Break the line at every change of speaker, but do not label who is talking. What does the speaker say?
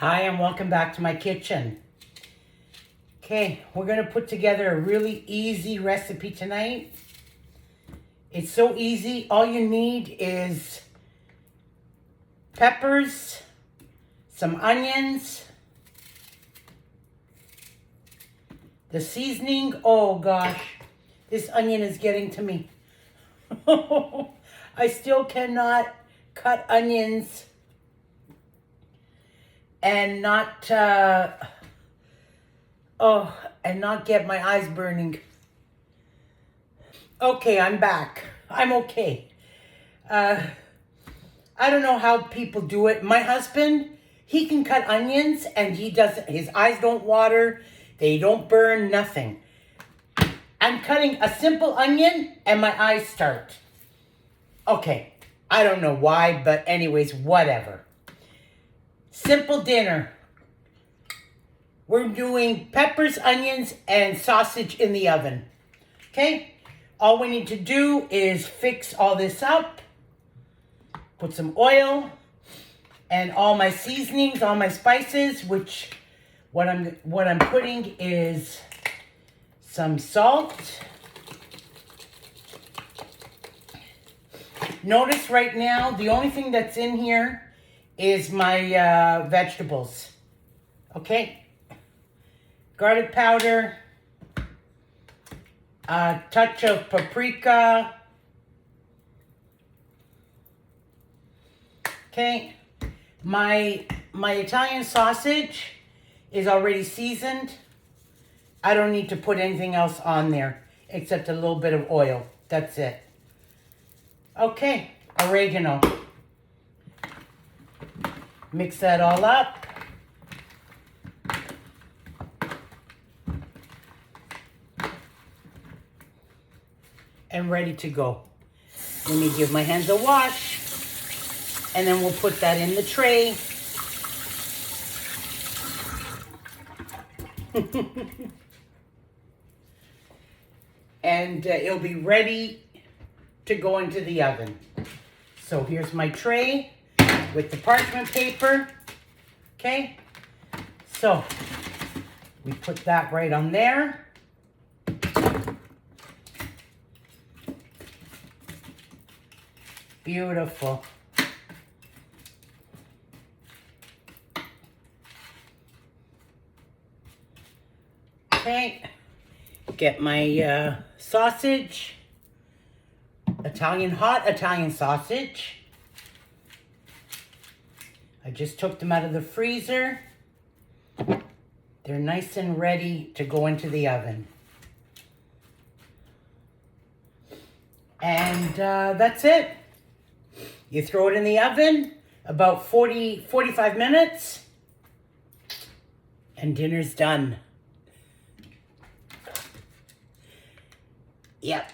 Hi, and welcome back to my kitchen. Okay, we're gonna put together a really easy recipe tonight. It's so easy. All you need is peppers, some onions, the seasoning. Oh gosh, this onion is getting to me. I still cannot cut onions and not get my eyes burning. Okay, I'm back. I'm okay. I don't know how people do it. My husband, he can cut onions and his eyes don't water, they don't burn, nothing. I'm cutting a simple onion and my eyes start. Okay, I don't know why, but anyways, whatever. Simple dinner. We're doing peppers, onions, and sausage in the oven. Okay? All we need to do is fix all this up. Put some oil and all my seasonings, all my spices, which what I'm putting is some salt. Notice right now, the only thing that's in here is my vegetables. Okay? Garlic powder, a touch of paprika. Okay? My Italian sausage is already seasoned. I don't need to put anything else on there except a little bit of oil. That's it. Okay, oregano. Mix that all up. And ready to go. Let me give my hands a wash. And then we'll put that in the tray. And it'll be ready to go into the oven. So here's my tray with the parchment paper. Okay? So we put that right on there. Beautiful. Okay, get my sausage, hot Italian sausage. I just took them out of the freezer. They're nice and ready to go into the oven. And that's it. You throw it in the oven about 45 minutes and dinner's done. Yep.